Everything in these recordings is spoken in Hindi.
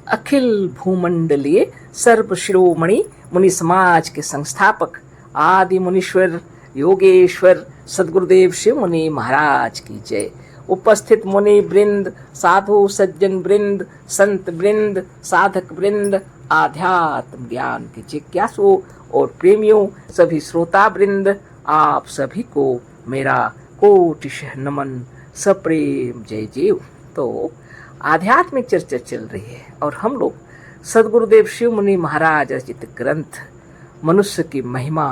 अखिल भूमंडलीय सर्व शिरोमणि मुनि समाज के संस्थापक आदि मुनीश्वर योगेश्वर सदगुरुदेव शिव मुनि महाराज की जय। उपस्थित मुनि वृंद, साधु सज्जन वृंद, संत वृंद, साधक वृंद, आध्यात्म ज्ञान के जिज्ञासु और प्रेमियों, सभी श्रोता वृंद, आप सभी को मेरा कोटिशः नमन, सप्रेम जय जय। तो आध्यात्मिक चर्चा चल रही है और हम लोग सदगुरुदेव शिव मुनि महाराज रचित ग्रंथ मनुष्य की महिमा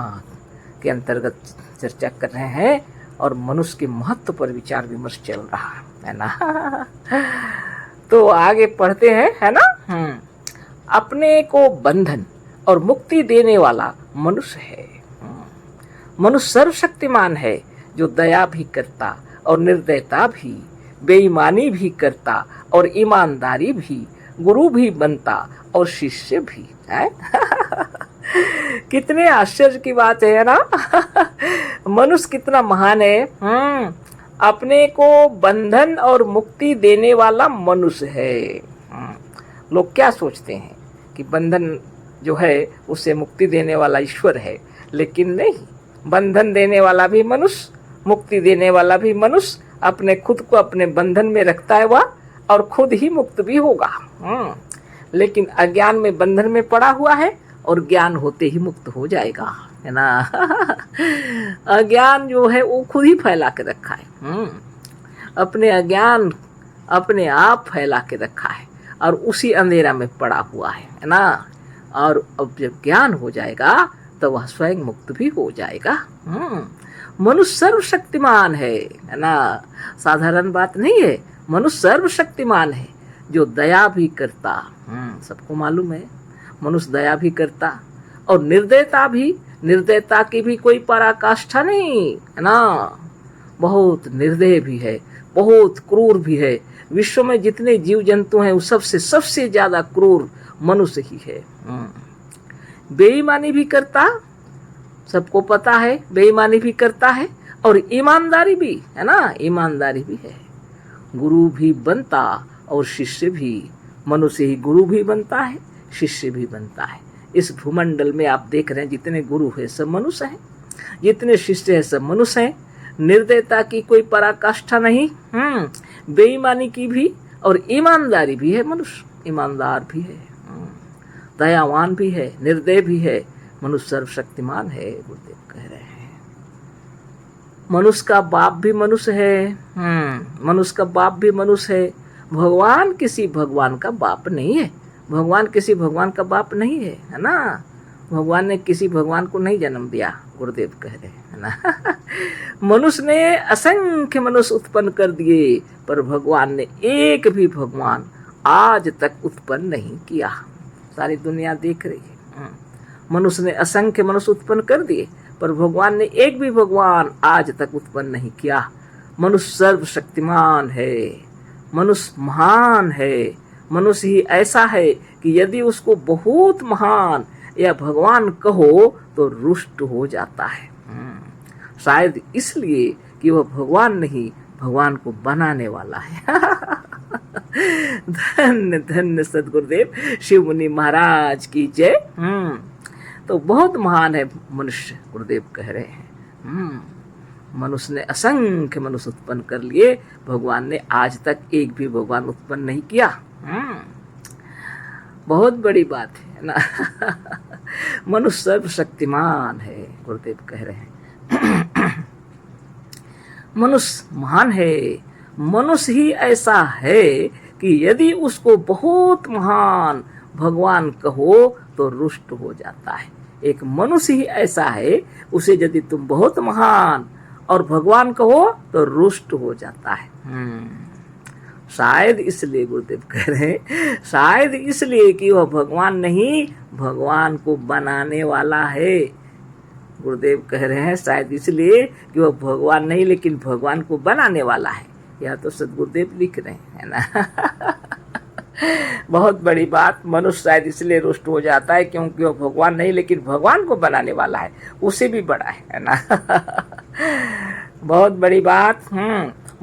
के अंतर्गत चर्चा कर रहे हैं और मनुष्य के महत्व पर विचार विमर्श चल रहा है ना। तो आगे पढ़ते हैं, है ना। अपने को बंधन और मुक्ति देने वाला मनुष्य है। मनुष्य सर्वशक्तिमान है जो दया भी करता और निर्दयता भी, बेईमानी भी करता और ईमानदारी भी, गुरु भी बनता और शिष्य भी है। कितने आश्चर्य की बात है ना। मनुष्य कितना महान है। अपने को बंधन और मुक्ति देने वाला मनुष्य है। लोग क्या सोचते हैं कि बंधन जो है उसे मुक्ति देने वाला ईश्वर है, लेकिन नहीं। बंधन देने वाला भी मनुष्य, मुक्ति देने वाला भी मनुष्य अपने खुद को अपने बंधन में रखता है वह, और खुद ही मुक्त भी होगा। लेकिन अज्ञान में बंधन में पड़ा हुआ है और ज्ञान होते ही मुक्त हो जाएगा, है ना। अज्ञान जो है वो खुद ही फैला के रखा है। अपने अज्ञान अपने आप फैला के रखा है और उसी अंधेरा में पड़ा हुआ है ना। और अब जब ज्ञान हो जाएगा तो वह स्वयं मुक्त भी हो जाएगा। मनुष्य सर्वशक्तिमान है ना। साधारण बात नहीं है। मनुष्य सर्वशक्तिमान है जो दया भी करता, सबको मालूम है। मनुष्य दया भी करता और निर्दयता भी, निर्दयता की भी कोई पराकाष्ठा नहीं, है ना। बहुत निर्दय भी है, बहुत क्रूर भी है। विश्व में जितने जीव जंतु हैं उस सबसे ज्यादा क्रूर मनुष्य ही है। बेईमानी भी करता, सबको पता है, बेईमानी भी करता है और ईमानदारी भी, है ना, ईमानदारी भी है। गुरु भी बनता और शिष्य भी। मनुष्य ही गुरु भी बनता है, शिष्य भी बनता है। इस भूमंडल में आप देख रहे हैं जितने गुरु है सब मनुष्य हैं, जितने शिष्य है सब मनुष्य हैं। निर्दयता की कोई पराकाष्ठा नहीं, बेईमानी की भी और ईमानदारी भी है। मनुष्य ईमानदार भी है, दयावान भी है, निर्दय भी है। मनुष्य सर्वशक्तिमान है, गुरुदेव कह रहे हैं। मनुष्य का बाप भी मनुष्य है। मनुष्य का बाप भी मनुष्य है। भगवान किसी भगवान का बाप नहीं है। भगवान किसी भगवान का बाप नहीं है ना। भगवान ने किसी भगवान को नहीं जन्म दिया, गुरुदेव कह रहे हैं, है ना। मनुष्य ने असंख्य मनुष्य उत्पन्न कर दिए, पर भगवान ने एक भी भगवान आज तक उत्पन्न नहीं किया। सारी दुनिया देख रही है। मनुष्य ने असंख्य मनुष्य उत्पन्न कर दिए, पर भगवान ने एक भी भगवान आज तक उत्पन्न नहीं किया। मनुष्य सर्वशक्तिमान है, मनुष्य महान है। मनुष्य ही ऐसा है कि यदि उसको बहुत महान या भगवान कहो तो रुष्ट हो जाता है। शायद इसलिए कि वह भगवान नहीं, भगवान को बनाने वाला है। धन्य धन्य सदगुरुदेव शिव मुनि महाराज की जय। तो बहुत महान है मनुष्य, गुरुदेव कह रहे हैं। मनुष्य ने असंख्य मनुष्य उत्पन्न कर लिए, भगवान ने आज तक एक भी भगवान उत्पन्न नहीं किया। बहुत बड़ी बात है ना। मनुष्य सर्वशक्तिमान है, गुरुदेव कह रहे हैं। मनुष्य महान है। मनुष्य ही ऐसा है कि यदि उसको बहुत महान भगवान कहो तो रुष्ट हो जाता है। एक मनुष्य ही ऐसा है, उसे यदि तुम बहुत महान और भगवान कहो तो रुष्ट हो जाता है। शायद इसलिए गुरुदेव कह रहे हैं, शायद इसलिए कि वह भगवान नहीं, भगवान को बनाने वाला है। गुरुदेव कह रहे हैं शायद इसलिए कि वह भगवान नहीं लेकिन भगवान को बनाने वाला है। यह तो सदगुरुदेव लिख रहे हैं, है ना। बहुत बड़ी बात। मनुष्य शायद इसलिए रुष्ट हो जाता है क्योंकि वह भगवान नहीं लेकिन भगवान को बनाने वाला है, उसे भी बड़ा है ना। बहुत बड़ी बात।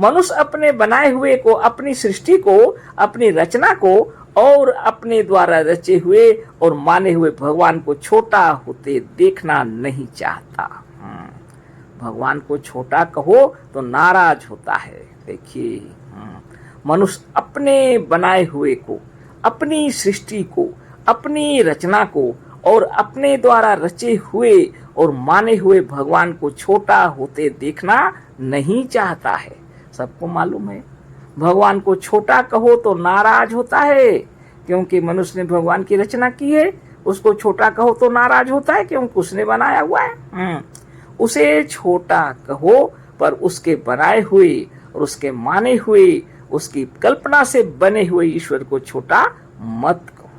मनुष्य अपने बनाए हुए को, अपनी सृष्टि को, अपनी रचना को और अपने द्वारा रचे हुए और माने हुए भगवान को छोटा होते देखना नहीं चाहता। भगवान को छोटा कहो तो नाराज होता है। देखिए, मनुष्य अपने बनाए हुए को, अपनी सृष्टि को, अपनी रचना को और अपने द्वारा रचे हुए और माने हुए भगवान को छोटा होते देखना नहीं चाहता है। सबको मालूम है, भगवान को छोटा कहो तो नाराज होता है, क्योंकि मनुष्य ने भगवान की रचना की है। उसको छोटा कहो तो नाराज होता है, क्योंकि उसने बनाया हुआ है। उसे छोटा कहो पर उसके बनाए हुए और उसके माने हुए, उसकी कल्पना से बने हुए ईश्वर को छोटा मत कहो।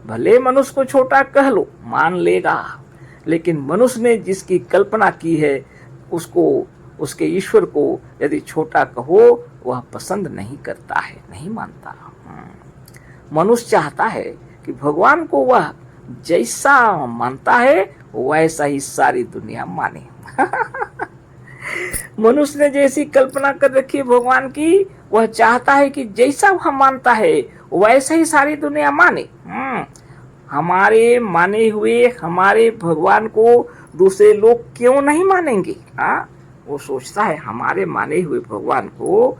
भले मनुष्य को छोटा कह लो, मान लेगा, लेकिन मनुष्य ने जिसकी कल्पना की है उसको, उसके ईश्वर को यदि छोटा कहो, वह पसंद नहीं करता है, नहीं मानता। मनुष्य चाहता है कि भगवान को वह जैसा मानता है वैसा ही सारी दुनिया माने। मनुष्य ने जैसी कल्पना कर रखी है भगवान की, वह चाहता है कि जैसा वह मानता है वैसा ही सारी दुनिया माने। हमारे माने हुए हमारे भगवान को दूसरे लोग क्यों नहीं मानेंगे? वो सोचता है हमारे माने हुए भगवान को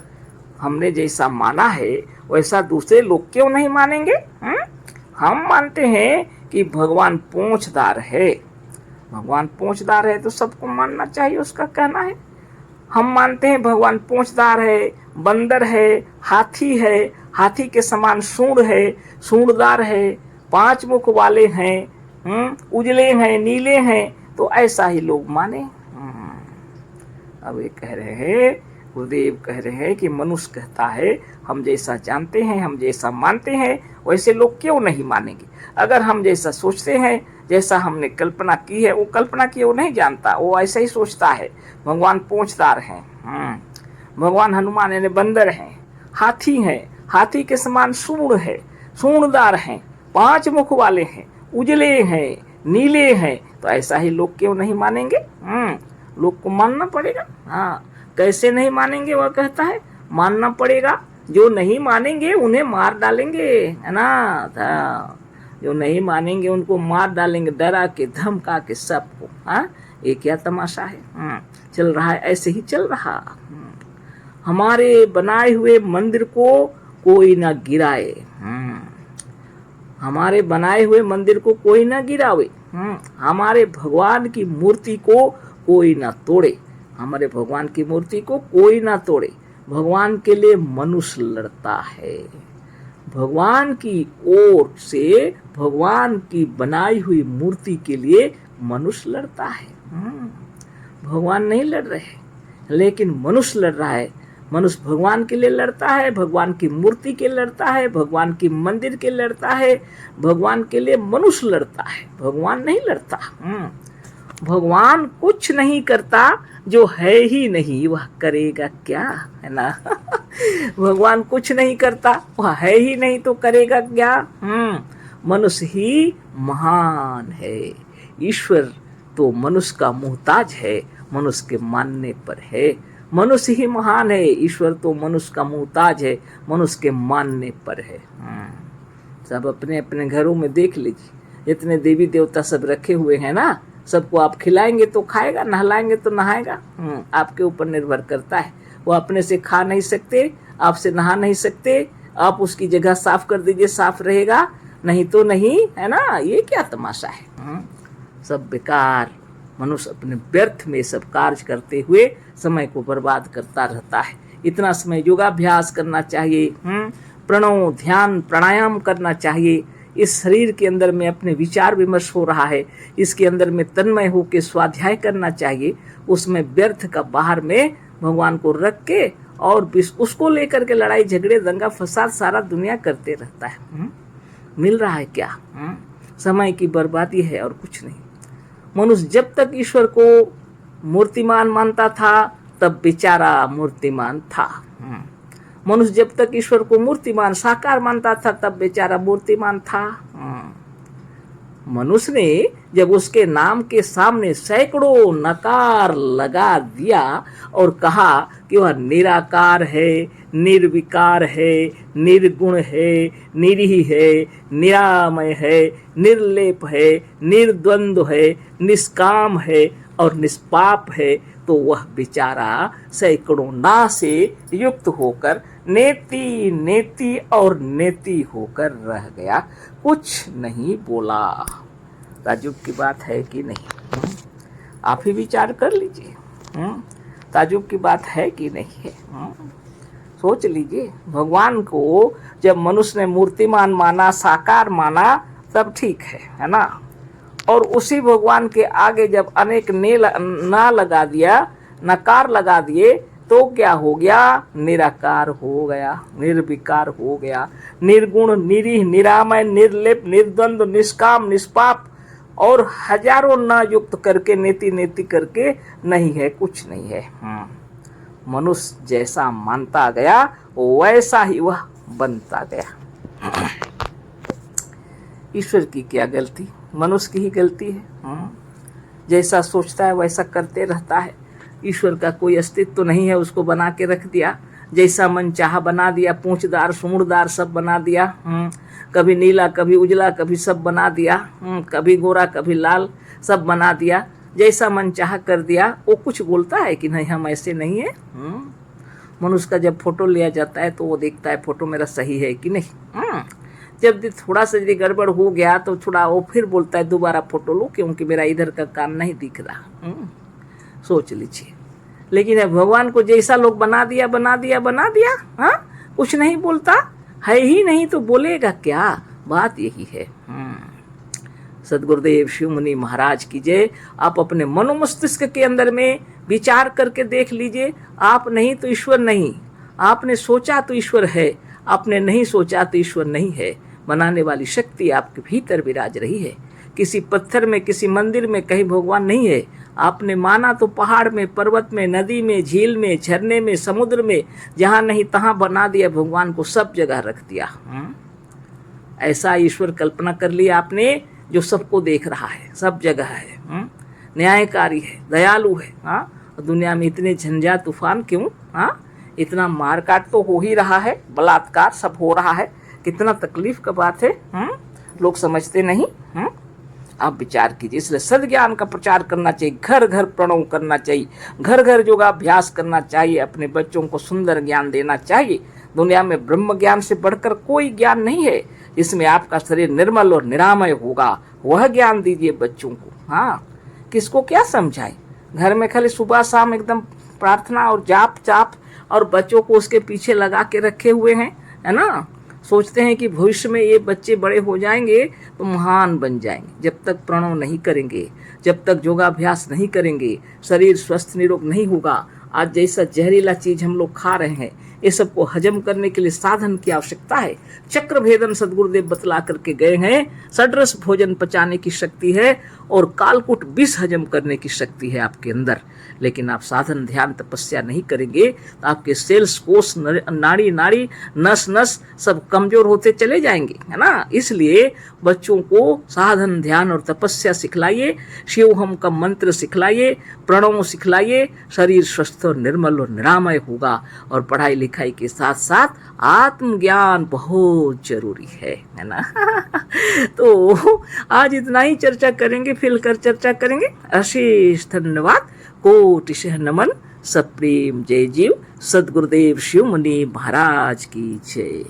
हमने जैसा माना है वैसा दूसरे लोग क्यों नहीं मानेंगे? हम मानते हैं कि भगवान पूंछदार है। भगवान पूंछदार है तो सबको मानना चाहिए, उसका कहना है। हम मानते हैं भगवान पूंछदार है, बंदर है, हाथी है, हाथी के समान सूंड है, सूंडदार है, 5 मुख वाले हैं, उजले हैं, नीले हैं, तो ऐसा ही लोग माने। अब ये कह रहे हैं, गुरुदेव कह रहे हैं कि मनुष्य कहता है हम जैसा जानते हैं, हम जैसा मानते हैं वैसे लोग क्यों नहीं मानेंगे। अगर हम जैसा सोचते हैं, जैसा हमने कल्पना की है, वो कल्पना की वो नहीं जानता, वो ऐसा ही सोचता है। भगवान पूंछदार हैं, भगवान हनुमान यानी बंदर हैं, हाथी हैं, हाथी के समान सूंड है, सूंडदार हैं, 5 मुख वाले हैं, उजले हैं, नीले हैं, तो ऐसा ही लोग क्यों नहीं मानेंगे? लोग को मानना पड़ेगा। कैसे नहीं मानेंगे? वह कहता है मानना पड़ेगा। जो नहीं मानेंगे उन्हें मार डालेंगे, है ना। जो नहीं मानेंगे उनको मार डालेंगे, डरा के धमका के सबको। ये क्या तमाशा है? चल रहा है, ऐसे ही चल रहा। हमारे बनाए हुए मंदिर को कोई ना गिराए, हमारे बनाए हुए मंदिर को कोई ना गिरावे, हमारे भगवान की मूर्ति को कोई ना तोड़े, हमारे भगवान की मूर्ति को कोई ना तोड़े। भगवान के लिए मनुष्य लड़ता है, भगवान की ओर से भगवान की बनाई हुई मूर्ति के लिए मनुष्य लड़ता है। भगवान नहीं लड़ रहे, लेकिन मनुष्य लड़ रहा है। मनुष्य भगवान के लिए लड़ता है, भगवान की मूर्ति के लड़ता है, भगवान की मंदिर के लड़ता है, भगवान के लिए मनुष्य लड़ता है, भगवान नहीं लड़ता। भगवान कुछ नहीं करता, जो है ही नहीं वह करेगा क्या, है ना। भगवान कुछ नहीं करता, वह है ही नहीं तो करेगा क्या। मनुष्य ही महान है, ईश्वर तो मनुष्य का मोहताज है, मनुष्य के मानने पर है। मनुष्य ही महान है, ईश्वर तो मनुष्य का मोहताज है, मनुष्य के मानने पर है। सब अपने अपने घरों में देख लीजिए, जितने देवी देवता सब रखे हुए हैं ना, सबको आप खिलाएंगे तो खाएगा, नहलाएंगे तो नहाएगा। आपके ऊपर निर्भर करता है। वो अपने से खा नहीं सकते, आपसे नहा नहीं सकते, आप उसकी जगह साफ कर दीजिए, साफ रहेगा, नहीं तो नहीं, है ना। ये क्या तमाशा है? सब बेकार। मनुष्य अपने व्यर्थ में सब कार्य करते हुए समय को बर्बाद करता रहता है। इतना समय योगाभ्यास करना चाहिए, प्रणव ध्यान प्राणायाम करना चाहिए। इस शरीर के अंदर में अपने विचार विमर्श हो रहा है, इसके अंदर में तन्मय होकर स्वाध्याय करना चाहिए। उसमें व्यर्थ का बाहर में भगवान को रख के और उसको लेकर के लड़ाई झगड़े दंगा फसाद सारा दुनिया करते रहता है। मिल रहा है क्या? समय की बर्बादी है और कुछ नहीं। मनुष्य जब तक ईश्वर को मूर्तिमान मानता था तब बेचारा मूर्तिमान था। मनुष्य जब तक ईश्वर को मूर्तिमान साकार मानता था तब बेचारा मूर्तिमान था। मनुष्य ने जब उसके नाम के सामने सैकड़ों नकार लगा दिया और कहा कि वह निराकार है, निर्विकार है, निर्गुण है, निरीह है, निरामय है, निर्लेप है, निर्द्वंद्व है, निष्काम है और निष्पाप है, तो वह बेचारा सैकड़ों ना से युक्त होकर नेति नेति और नेति होकर रह गया, कुछ नहीं बोला। ताजुब की बात है कि नहीं? आप ही विचार कर लीजिए। ताजुब की बात है कि नहीं है? सोच लीजिए। भगवान को जब मनुष्य ने मूर्तिमान माना, साकार माना, तब ठीक है ना। और उसी भगवान के आगे जब अनेक ना लगा दिया, नकार लगा दिए, तो क्या हो गया? निराकार हो गया, निर्विकार हो गया, निर्गुण, निरीह, निरामय, निर्लेप, निर्द्वंद्व, निष्काम, निष्पाप और हजारों ना युक्त करके नेति नेति करके नहीं है, कुछ नहीं है। मनुष्य जैसा मानता गया वैसा ही वह बनता गया। ईश्वर की क्या गलती? मनुष्य की ही गलती है। जैसा सोचता है वैसा करते रहता है। ईश्वर का कोई अस्तित्व तो नहीं है, उसको बना के रख दिया, जैसा मन चाहा बना दिया, पूंछदार सूंडदार सब बना दिया, कभी नीला कभी उजला कभी सब बना दिया, कभी गोरा कभी लाल सब बना दिया, जैसा मन चाहा कर दिया। वो कुछ बोलता है कि नहीं हम ऐसे नहीं है? मनुष्य का जब फोटो लिया जाता है तो वो देखता है फोटो मेरा सही है कि नहीं। जब थोड़ा सा यदि गड़बड़ हो गया तो थोड़ा वो फिर बोलता है दोबारा फोटो लो क्योंकि मेरा इधर का कान नहीं दिख रहा। सोच लीजिए। लेकिन भगवान को जैसा लोग बना दिया कुछ नहीं बोलता है ही नहीं, तो बोलेगा क्या? बात यही है। सदगुरुदेव शिव मुनि महाराज की जय। आप अपने मनोमस्तिष्क के अंदर में विचार करके देख लीजिए। आप नहीं तो ईश्वर नहीं, आपने सोचा तो ईश्वर है, आपने नहीं सोचा तो ईश्वर नहीं है। बनाने वाली शक्ति आपके भीतर विराज रही है। किसी पत्थर में, किसी मंदिर में कहीं भगवान नहीं है। आपने माना तो पहाड़ में, पर्वत में, नदी में, झील में, झरने में, समुद्र में, जहाँ नहीं तहाँ बना दिया भगवान को, सब जगह रख दिया। ऐसा ईश्वर कल्पना कर लिया आपने जो सबको देख रहा है, सब जगह है, न्यायकारी है, दयालु है। दुनिया में इतने झंझा तूफान क्यों? इतना मारकाट तो हो ही रहा है, बलात्कार सब हो रहा है, कितना तकलीफ का बात है। लोग समझते नहीं। आप विचार कीजिए। इसलिए सद्ज्ञान का प्रचार करना चाहिए, घर घर प्रणव करना चाहिए, घर घर योगाभ्यास करना चाहिए, अपने बच्चों को सुंदर ज्ञान देना चाहिए। दुनिया में ब्रह्म ज्ञान से बढ़कर कोई ज्ञान नहीं है, जिसमें आपका शरीर निर्मल और निरामय होगा, वह ज्ञान दीजिए बच्चों को। किसको क्या समझाए? घर में खाली सुबह शाम एकदम प्रार्थना और जाप चाप और बच्चों को उसके पीछे लगा के रखे हुए हैं, है ना। सोचते हैं कि भविष्य में ये बच्चे बड़े हो जाएंगे तो महान बन जाएंगे। जब तक प्रणव नहीं करेंगे, जब तक योगाभ्यास नहीं करेंगे, शरीर स्वस्थ निरोग नहीं होगा। आज जैसा जहरीला चीज हम लोग खा रहे हैं, ये सबको हजम करने के लिए साधन की आवश्यकता है। चक्र भेदन सदगुरुदेव बतला करके गए हैं। षड्रस भोजन पचाने की शक्ति है और कालकूट विष हजम करने की शक्ति है आपके अंदर। लेकिन आप साधन ध्यान तपस्या नहीं करेंगे तो आपके सेल्स कोष, नाड़ी नाड़ी, नस नस सब कमजोर होते चले जाएंगे, है ना। इसलिए बच्चों को साधन ध्यान और तपस्या सिखलाइए, शिवहम का मंत्र सिखलाइए, प्रणव सिखलाइए। शरीर स्वस्थ और निर्मल और निरामय होगा। और पढ़ाई लिखाई के साथ साथ आत्मज्ञान बहुत जरूरी है ना। तो आज इतना ही चर्चा करेंगे, फिर कर चर्चा करेंगे। अशेष धन्यवाद, कोटिशः नमन, सप्रेम जय जीव। सद्गुरुदेव शिव मुनि महाराज की जय।